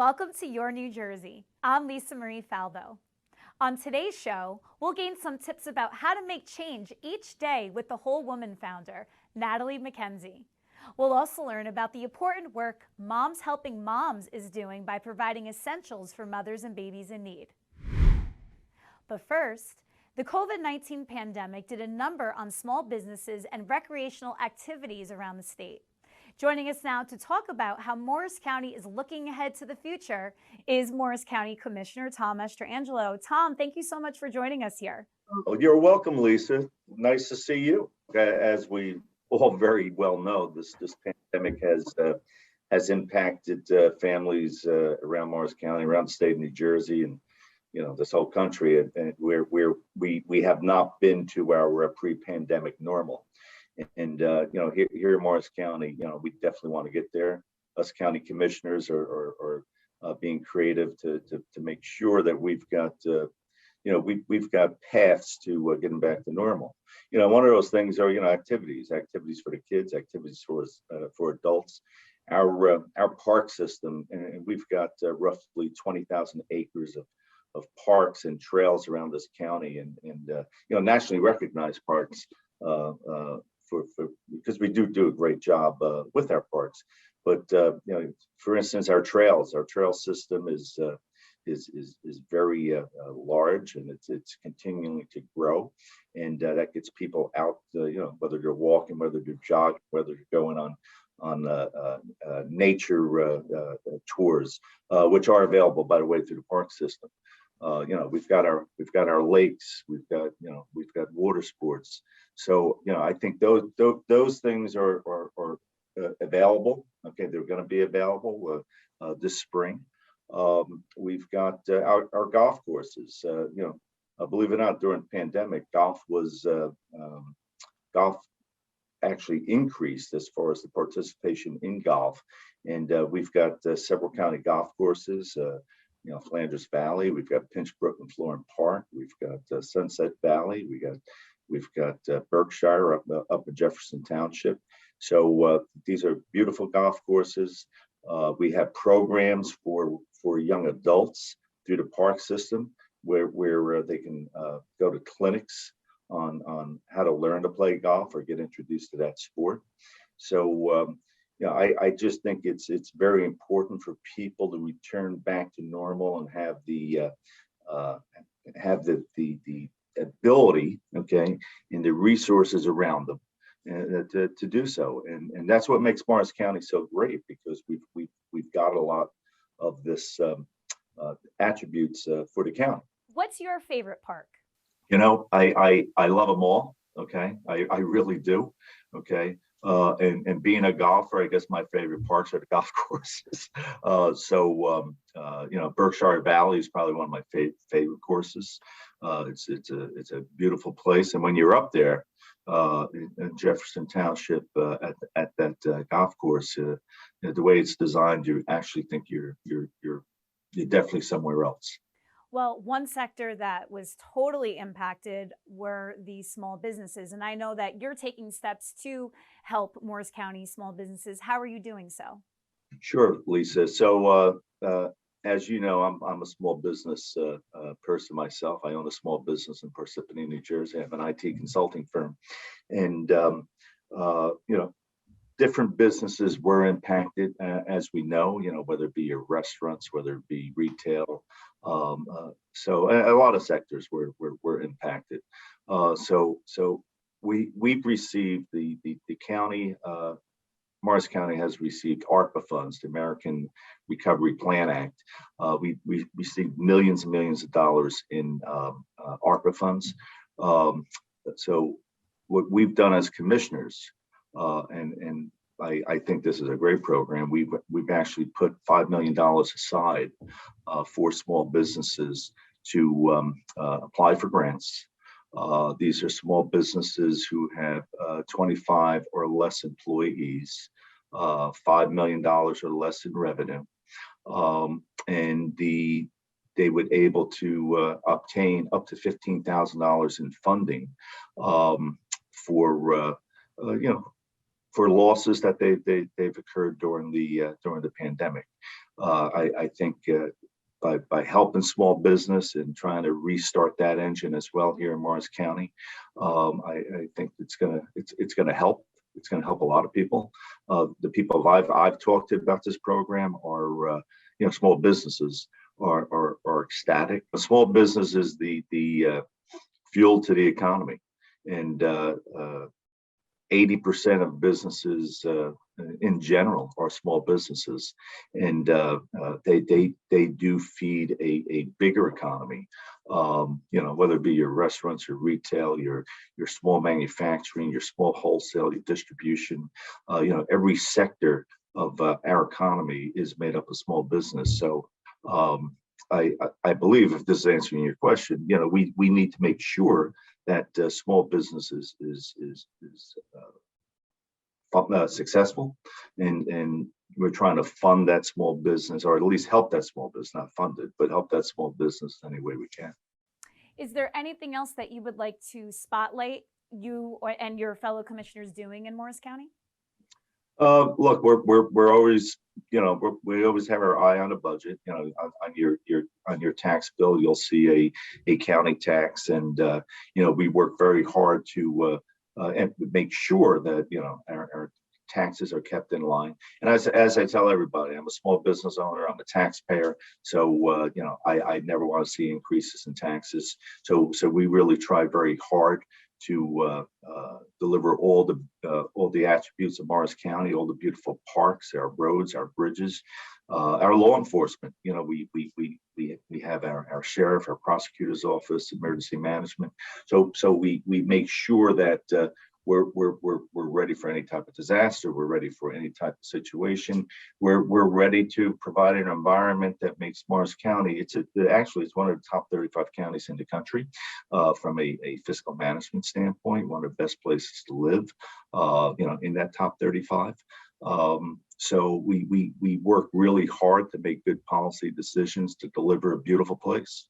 welcome to Your New Jersey. I'm Lisa Marie FALBO. On today's show, we'll gain some tips about how to make change each day with the Whole Woman founder, Natalie McKenzie. We'll also learn about the important work Moms Helping Moms is doing by providing essentials for mothers and babies in need. But first, the COVID-19 pandemic did a number on small businesses and recreational activities around the state. Joining us now to talk about how Morris County is looking ahead to the future is Morris County Commissioner Tom Mastrangelo. Tom, thank you so much for joining us here. Oh, you're welcome, Lisa. Nice to see you. As we all very well know, this pandemic has impacted families around Morris County, around the state of New Jersey, and this whole country, and where we have not been to our pre-pandemic normal. And here in Morris County, we definitely want to get there. Us county commissioners are being creative to make sure that we've got we've got paths to getting back to normal. One of those things are activities for the kids, activities for adults. Our park system, and we've got roughly 20,000 acres of parks and trails around this county, and nationally recognized parks. Because we do a great job with our parks, but for instance, our trail system is very large, and it's continuing to grow, and that gets people out, whether they're walking, whether they're jogging, whether they're going on nature tours, which are available, by the way, through the park system. We've got our lakes, we've got water sports. So I think those things are available. Okay, they're going to be available this spring. We've got our golf courses. Believe it or not, during the pandemic, golf actually increased as far as the participation in golf, and we've got several county golf courses. Flanders Valley, we've got Pinchbrook and Florham Park, we've got Sunset Valley, we've got Berkshire up in Jefferson Township. So these are beautiful golf courses. We have programs for young adults through the park system where they can go to clinics on how to learn to play golf or get introduced to that sport. So I just think it's very important for people to return back to normal and have the ability, okay, and the resources around them to do so. And that's what makes Morris County so great, because we've got a lot of this attributes for the county. What's your favorite park? I love them all. Okay, I really do. Okay. And being a golfer, I guess my favorite parks are the golf courses. Berkshire Valley is probably one of my favorite courses. It's a beautiful place, and when you're up there in Jefferson Township at that golf course, the way it's designed, you actually think you're definitely somewhere else. Well, one sector that was totally impacted were the small businesses. And I know that you're taking steps to help Morris County small businesses. How are you doing so? Sure, Lisa. So as you know, I'm a small business person myself. I own a small business in Parsippany, New Jersey. I have an IT consulting firm. And, different businesses were impacted, as we know, whether it be your restaurants, whether it be retail. So a lot of sectors were impacted. So we've received the county, Morris County has received ARPA funds, the American Recovery Plan Act. We received millions and millions of dollars in ARPA funds. So what we've done as commissioners, and I think this is a great program. We've actually put $5 million aside for small businesses to apply for grants. These are small businesses who have 25 or less employees, $5 million or less in revenue, and they would able to obtain up to $15,000 in funding for losses that they've occurred during the pandemic. I think by helping small business and trying to restart that engine as well here in Morris County, I think it's gonna help. It's going to help a lot of people. The people I've talked to about this program are small businesses are ecstatic. A small business is the fuel to the economy, and 80% of businesses in general are small businesses, and they do feed a bigger economy. Whether it be your restaurants, your retail, your small manufacturing, your small wholesale, your distribution, every sector of our economy is made up of small business. So I believe, if this is answering your question, we need to make sure that small business is successful, and we're trying to fund that small business, or at least help that small business, not fund it, but help that small business any way we can. Is there anything else that you would like to spotlight and your fellow commissioners doing in Morris County? Look, we're always, we always have our eye on the budget. On your tax bill, you'll see a county tax, and we work very hard to and make sure that our taxes are kept in line. And as I tell everybody, I'm a small business owner, I'm a taxpayer, so I never want to see increases in taxes. So we really try very hard to deliver all the attributes of Morris County, all the beautiful parks, our roads, our bridges, our law enforcement. We have our sheriff, our prosecutor's office, emergency management. So we make sure that we're ready for any type of disaster. We're ready for any type of situation. We're ready to provide an environment that makes Morris County. It's one of the top 35 counties in the country from a fiscal management standpoint. One of the best places to live, in that top 35. So we work really hard to make good policy decisions to deliver a beautiful place.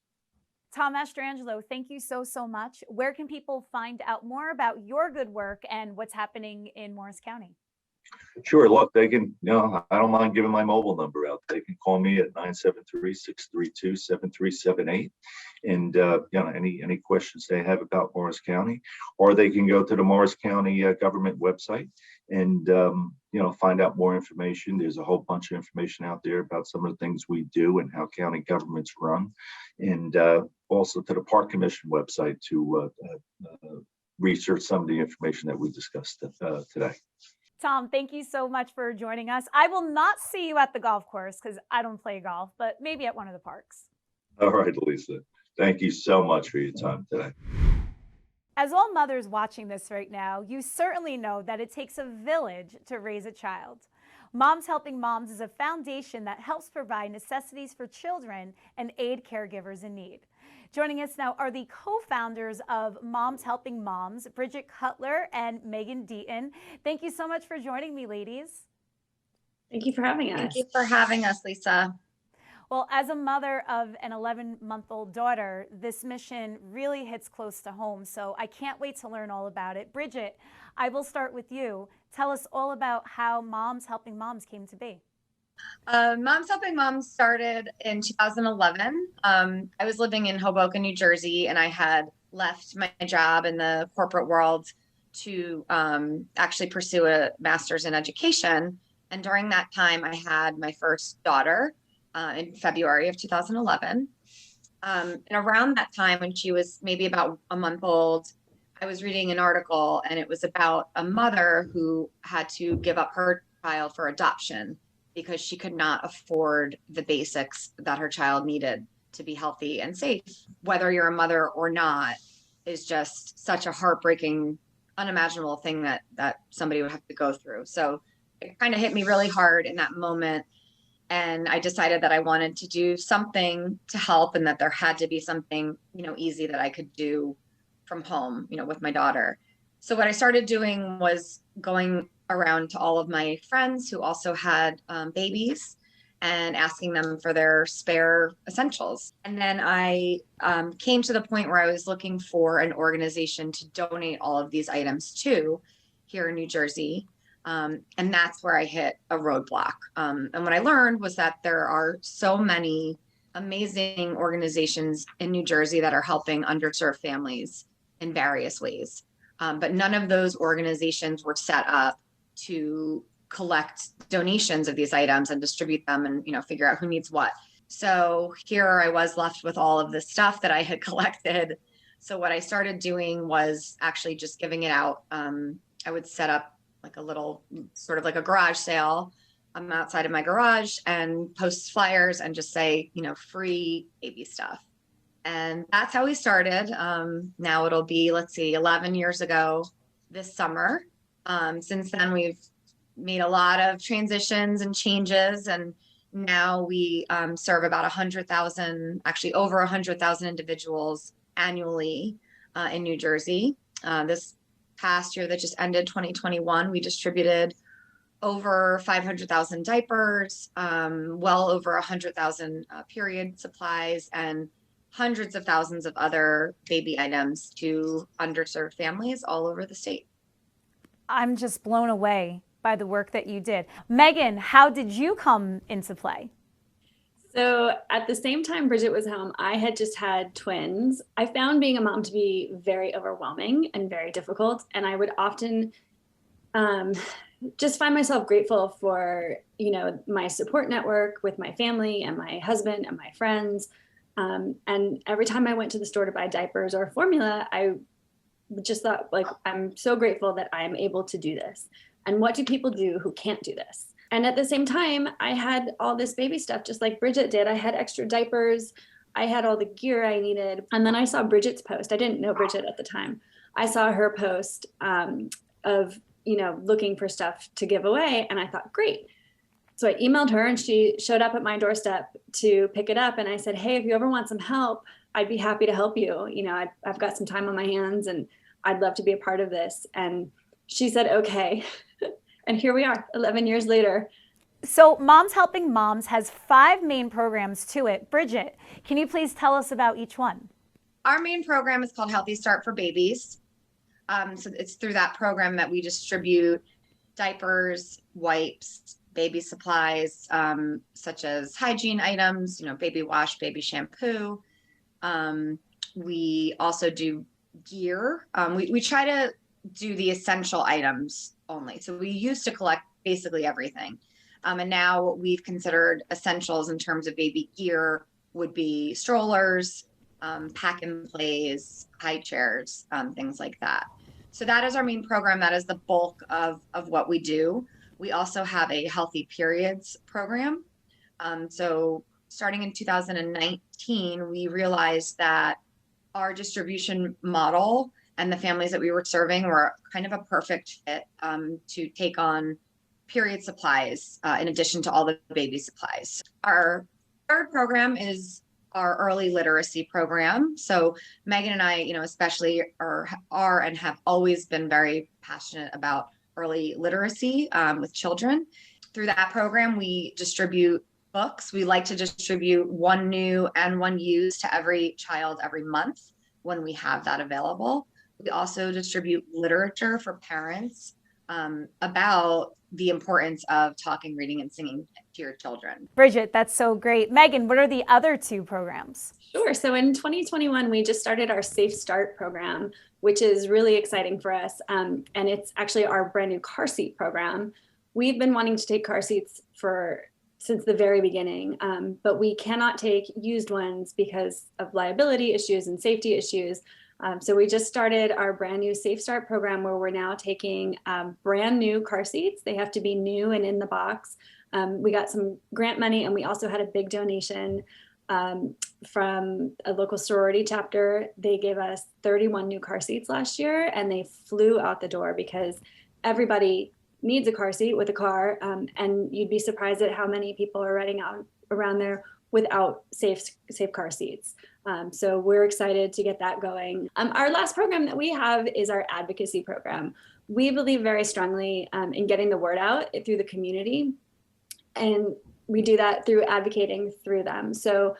Tom Mastrangelo, thank you so much. Where can people find out more about your good work and what's happening in Morris County? Sure. Look, they can, I don't mind giving my mobile number out. They can call me at 973-632-7378. And, any questions they have about Morris County, or they can go to the Morris County government website and, find out more information. There's a whole bunch of information out there about some of the things we do and how county governments run. And also to the Park Commission website to research some of the information that we discussed today. Tom, thank you so much for joining us. I will not see you at the golf course because I don't play golf, but maybe at one of the parks. All right, Lisa. Thank you so much for your time today. As all mothers watching this right now, you certainly know that it takes a village to raise a child. Moms Helping Moms is a foundation that helps provide necessities for children and aid caregivers in need. Joining us now are the co-founders of Moms Helping Moms, Bridget Cutler and Megan Deaton. Thank you so much for joining me, ladies. Thank you for having us. Thank you for having us, Lisa. Well, as a mother of an 11-month-old daughter, this mission really hits close to home, so I can't wait to learn all about it. Bridget, I will start with you. Tell us all about how Moms Helping Moms came to be. Moms Helping Moms started in 2011. I was living in Hoboken, New Jersey, and I had left my job in the corporate world to actually pursue a master's in education. And during that time, I had my first daughter in February of 2011. And around that time, when she was maybe about a month old, I was reading an article, and it was about a mother who had to give up her child for adoption because she could not afford the basics that her child needed to be healthy and safe. Whether you're a mother or not is just such a heartbreaking, unimaginable thing that somebody would have to go through. So it kind of hit me really hard in that moment. And I decided that I wanted to do something to help, and that there had to be something, easy that I could do from home, with my daughter. So what I started doing was going around to all of my friends who also had babies and asking them for their spare essentials. And then I came to the point where I was looking for an organization to donate all of these items to here in New Jersey. And that's where I hit a roadblock. And what I learned was that there are so many amazing organizations in New Jersey that are helping underserved families in various ways. But none of those organizations were set up to collect donations of these items and distribute them and, figure out who needs what. So here I was left with all of this stuff that I had collected. So what I started doing was actually just giving it out. I would set up like a little, sort of like a garage sale. I'm outside of my garage and post flyers and just say, free baby stuff. And that's how we started. Now it'll be, 11 years ago this summer. Since then, we've made a lot of transitions and changes. And now we serve about 100,000, actually over 100,000 individuals annually in New Jersey. This past year that just ended, 2021, we distributed over 500,000 diapers, well over 100,000 period supplies, and hundreds of thousands of other baby items to underserved families all over the state. I'm just blown away by the work that you did. Megan, how did you come into play? So at the same time Bridget was home, I had just had twins. I found being a mom to be very overwhelming and very difficult. And I would often just find myself grateful for, my support network with my family and my husband and my friends. And every time I went to the store to buy diapers or formula, I just thought, I'm so grateful that I am able to do this. And what do people do who can't do this? And at the same time, I had all this baby stuff, just like Bridget did. I had extra diapers. I had all the gear I needed. And then I saw Bridget's post. I didn't know Bridget at the time. I saw her post of, looking for stuff to give away. And I thought, great. So I emailed her and she showed up at my doorstep to pick it up. And I said, hey, if you ever want some help, I'd be happy to help you. I've got some time on my hands and I'd love to be a part of this. And she said, okay. And here we are 11 years later. So Moms Helping Moms has 5 main programs to it. Bridget, can you please tell us about each one? Our main program is called Healthy Start for Babies. So it's through that program that we distribute diapers, wipes, baby supplies, such as hygiene items, baby wash, baby shampoo. We also do gear. We try to do the essential items only. So we used to collect basically everything. And now we've considered essentials in terms of baby gear would be strollers, pack and plays, high chairs, things like that. So that is our main program. That is the bulk of what we do. We also have a healthy periods program. So starting in 2019, we realized that our distribution model and the families that we were serving were kind of a perfect fit to take on period supplies in addition to all the baby supplies. Our third program is our early literacy program. So Megan and I, especially are and have always been very passionate about early literacy with children. Through that program, we distribute books. We like to distribute one new and one used to every child every month when we have that available. We also distribute literature for parents about the importance of talking, reading, and singing to your children. Bridget, that's so great. Megan, what are the other 2 programs? Sure. So in 2021, we just started our Safe Start program, which is really exciting for us. And it's actually our brand new car seat program. We've been wanting to take car seats since the very beginning, but we cannot take used ones because of liability issues and safety issues. So we just started our brand new Safe Start program where we're now taking brand new car seats. They have to be new and in the box. We got some grant money and we also had a big donation from a local sorority chapter. They gave us 31 new car seats last year and they flew out the door because everybody needs a car seat with a car. And you'd be surprised at how many people are riding out around there without safe car seats. So we're excited to get that going. Our last program that we have is our advocacy program. We believe very strongly in getting the word out through the community. And we do that through advocating through them. So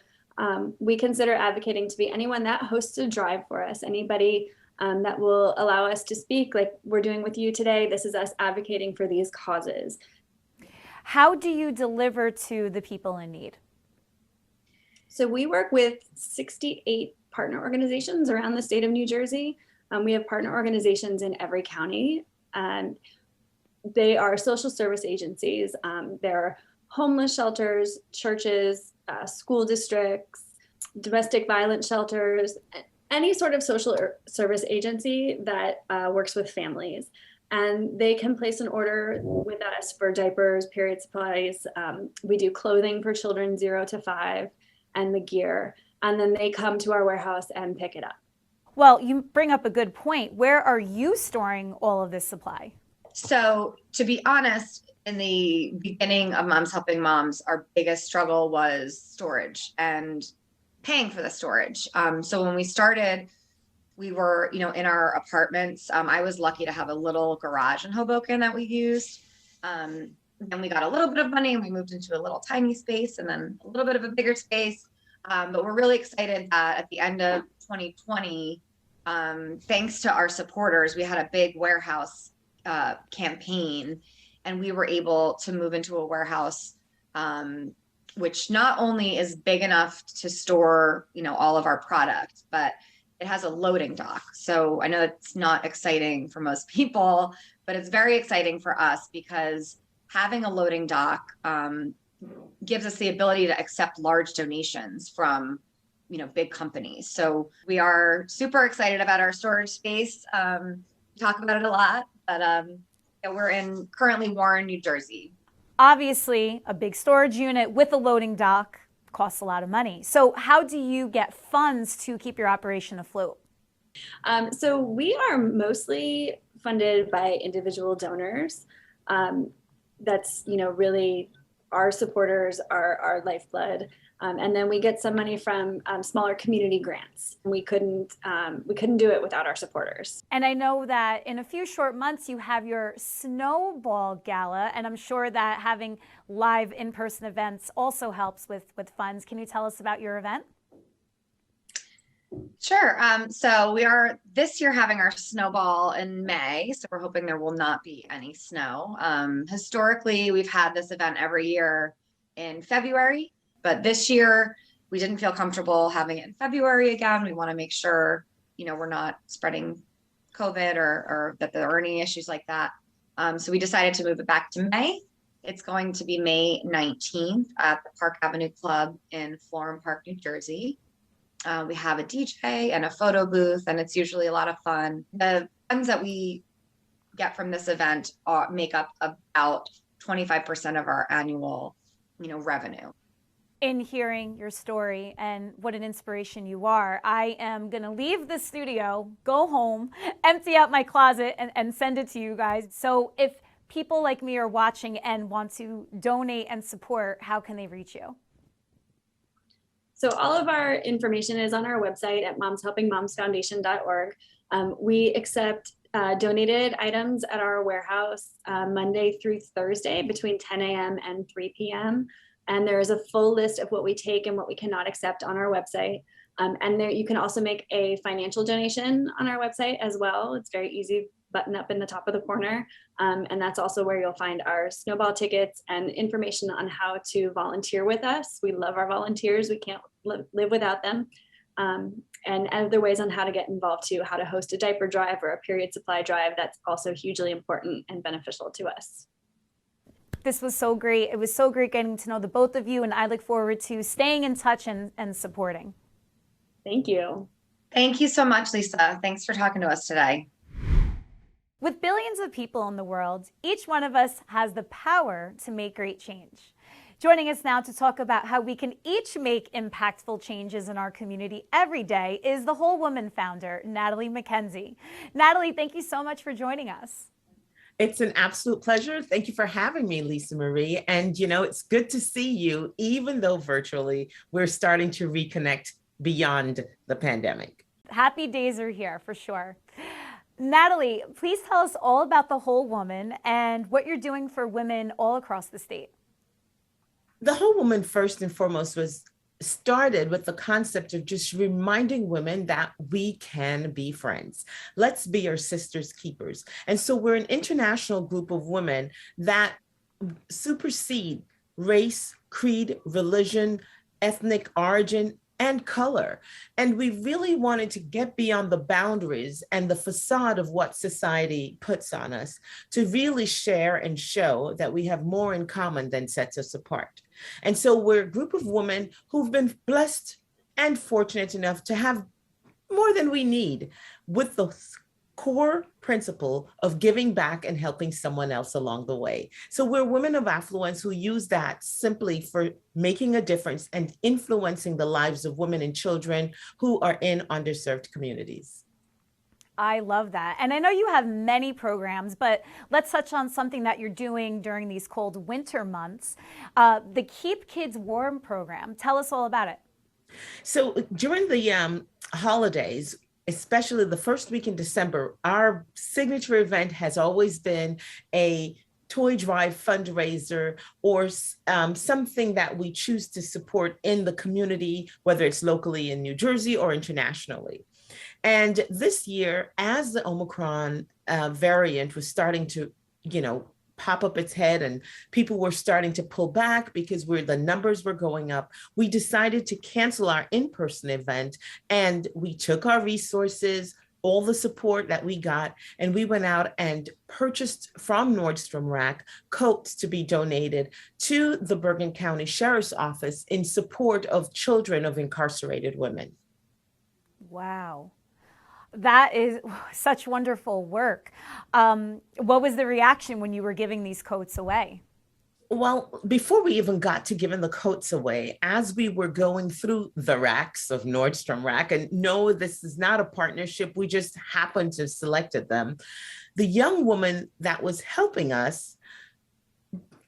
we consider advocating to be anyone that hosts a drive for us, anybody that will allow us to speak like we're doing with you today. This is us advocating for these causes. How do you deliver to the people in need? So we work with 68 partner organizations around the state of New Jersey. We have partner organizations in every county, and they are social service agencies. They're homeless shelters, churches, school districts, domestic violence shelters, any sort of social service agency that works with families. And they can place an order with us for diapers, period supplies. We do clothing for children 0 to 5 and the gear. And then they come to our warehouse and pick it up. Well, you bring up a good point. Where are you storing all of this supply? So to be honest, in the beginning of Moms Helping Moms, our biggest struggle was storage and paying for the storage. So when we started, we were, in our apartments. I was lucky to have a little garage in Hoboken that we used. Then we got a little bit of money and we moved into a little tiny space and then a little bit of a bigger space. But we're really excited that at the end of 2020, thanks to our supporters, we had a big warehouse campaign, and we were able to move into a warehouse, which not only is big enough to store, all of our product, but it has a loading dock. So I know it's not exciting for most people, but it's very exciting for us because having a loading dock gives us the ability to accept large donations from, big companies. So we are super excited about our storage space. We talk about it a lot, but we're in currently Warren, New Jersey. Obviously, a big storage unit with a loading dock costs a lot of money. So how do you get funds to keep your operation afloat? So we are mostly funded by individual donors. That's, really our supporters are our lifeblood. And then we get some money from smaller community grants. We couldn't do it without our supporters. And I know that in a few short months you have your Snowball Gala, and I'm sure that having live in-person events also helps with funds. Can you tell us about your event? Sure. So we are this year having our Snowball in May. So we're hoping there will not be any snow. Historically, we've had this event every year in February. But this year, we didn't feel comfortable having it in February again. We want to make sure, we're not spreading COVID or that there are any issues like that. So we decided to move it back to May. It's going to be May 19th at the Park Avenue Club in Florham Park, New Jersey. We have a DJ and a photo booth, and it's usually a lot of fun. The funds that we get from this event make up about 25% of our annual, revenue. In hearing your story and what an inspiration you are, I am going to leave the studio, go home, empty out my closet, and send it to you guys. So if people like me are watching and want to donate and support, how can they reach you? So all of our information is on our website at momshelpingmomsfoundation.org. We accept donated items at our warehouse Monday through Thursday between 10 a.m. and 3 p.m. And there is a full list of what we take and what we cannot accept on our website. And there you can also make a financial donation on our website as well. It's very easy, button up in the top of the corner. And that's also where you'll find our Snowball tickets and information on how to volunteer with us. We love our volunteers. We can't live without them. And other ways on how to get involved too, how to host a diaper drive or a period supply drive. That's also hugely important and beneficial to us. This was so great. It was so great getting to know the both of you, and I look forward to staying in touch and supporting. Thank you. Thank you so much, Lisa. Thanks for talking to us today. With billions of people in the world, each one of us has the power to make great change. Joining us now to talk about how we can each make impactful changes in our community every day is the Whole Woman founder, Natalie McKenzie. Natalie, thank you so much for joining us. It's an absolute pleasure. Thank you for having me, Lisa Marie. And it's good to see you, even though virtually we're starting to reconnect beyond the pandemic. Happy days are here for sure. Natalie, please tell us all about the Whole Woman and what you're doing for women all across the state. The Whole Woman, first and foremost, was started with the concept of just reminding women that we can be friends. Let's be our sisters' keepers. And so we're an international group of women that supersede race, creed, religion, ethnic origin, and color. And we really wanted to get beyond the boundaries and the facade of what society puts on us to really share and show that we have more in common than sets us apart. And so we're a group of women who've been blessed and fortunate enough to have more than we need, with the core principle of giving back and helping someone else along the way. So we're women of affluence who use that simply for making a difference and influencing the lives of women and children who are in underserved communities. I love that. And I know you have many programs, but let's touch on something that you're doing during these cold winter months. The Keep Kids Warm program. Tell us all about it. So during the holidays, especially the first week in December, our signature event has always been a toy drive fundraiser or something that we choose to support in the community, whether it's locally in New Jersey or internationally. And this year, as the Omicron variant was starting to, pop up its head and people were starting to pull back because the numbers were going up, we decided to cancel our in-person event, and we took our resources, all the support that we got, and we went out and purchased from Nordstrom Rack coats to be donated to the Bergen County Sheriff's Office in support of children of incarcerated women. Wow. That is such wonderful work. What was the reaction when you were giving these coats away? Well, before we even got to giving the coats away, as we were going through the racks of Nordstrom Rack, and no, this is not a partnership, we just happened to selected them, the young woman that was helping us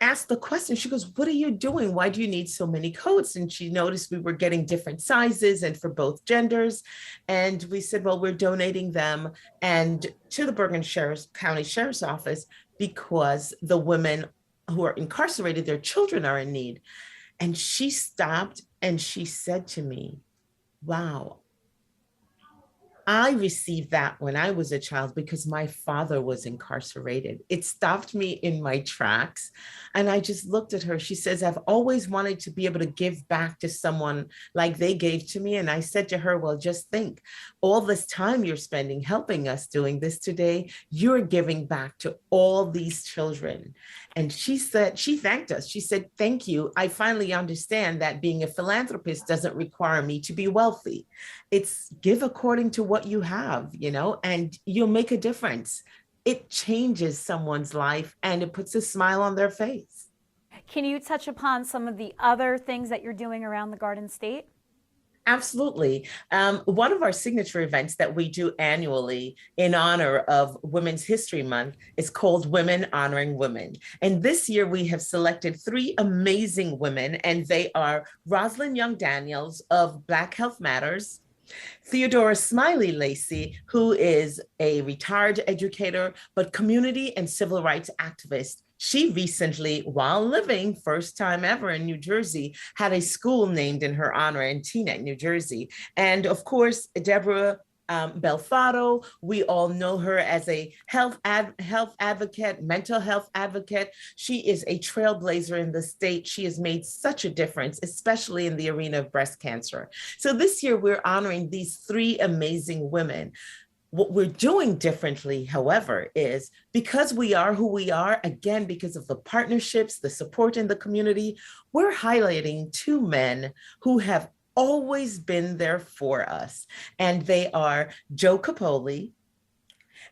asked the question. She goes, "What are you doing? Why do you need so many coats?" And she noticed we were getting different sizes and for both genders. And we said, well, we're donating them and to the Bergen County Sheriff's Office because the women who are incarcerated, their children are in need. And she stopped and she said to me, wow, I received that when I was a child because my father was incarcerated. It stopped me in my tracks. And I just looked at her. She says, I've always wanted to be able to give back to someone like they gave to me. And I said to her, well, just think, all this time you're spending helping us doing this today, you're giving back to all these children. And she said, she thanked us. She said, thank you. I finally understand that being a philanthropist doesn't require me to be wealthy. It's give according to what you have, and you'll make a difference. It changes someone's life and it puts a smile on their face. Can you touch upon some of the other things that you're doing around the Garden State? Absolutely. One of our signature events that we do annually in honor of Women's History Month is called Women Honoring Women. And this year we have selected 3 amazing women, and they are Rosalind Young Daniels of Black Health Matters, Theodora Smiley Lacey, who is a retired educator, but community and civil rights activist. She recently, while living, first time ever in New Jersey, had a school named in her honor in Teaneck, New Jersey. And of course, Deborah Belfato, we all know her as a health advocate, mental health advocate. She is a trailblazer in the state. She has made such a difference, especially in the arena of breast cancer. So this year we're honoring these 3 amazing women. What we're doing differently, however, is because we are who we are, again, because of the partnerships, the support in the community, we're highlighting 2 men who have always been there for us. And they are Joe Capoli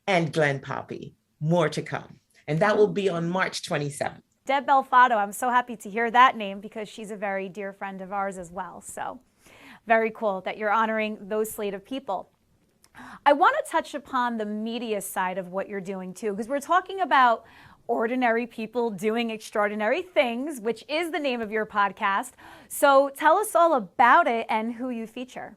and Glenn Poppy. More to come. And that will be on March 27th. Deb Belfato, I'm so happy to hear that name because she's a very dear friend of ours as well. So very cool that you're honoring those slate of people. I want to touch upon the media side of what you're doing too, because we're talking about ordinary people doing extraordinary things, which is the name of your podcast. So tell us all about it and who you feature.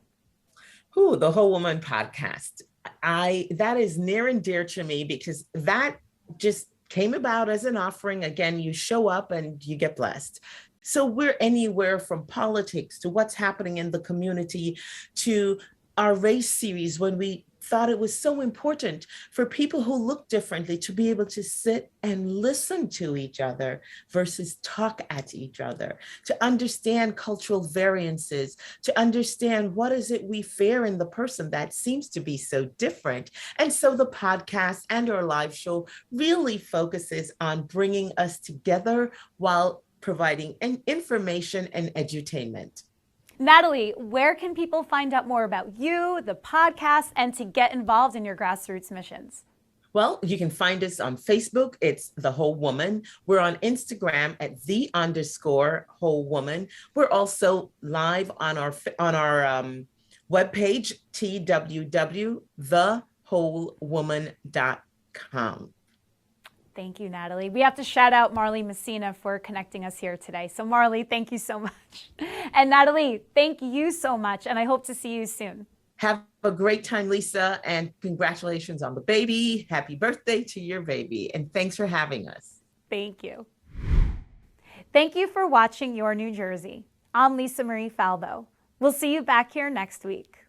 The Whole Woman podcast. That is near and dear to me because that just came about as an offering. Again, you show up and you get blessed. So we're anywhere from politics to what's happening in the community to our race series, when we thought it was so important for people who look differently to be able to sit and listen to each other versus talk at each other, to understand cultural variances, to understand what is it we fear in the person that seems to be so different. And so the podcast and our live show really focuses on bringing us together while providing information and edutainment. Natalie, where can people find out more about you, the podcast, and to get involved in your grassroots missions? Well, you can find us on Facebook. It's The Whole Woman. We're on Instagram at _Whole Woman. We're also live on our webpage, www.thewholewoman.com. Thank you, Natalie. We have to shout out Marley Messina for connecting us here today. So Marley, thank you so much. And Natalie, thank you so much. And I hope to see you soon. Have a great time, Lisa, and congratulations on the baby. Happy birthday to your baby. And thanks for having us. Thank you. Thank you for watching Your New Jersey. I'm Lisa Marie Falbo. We'll see you back here next week.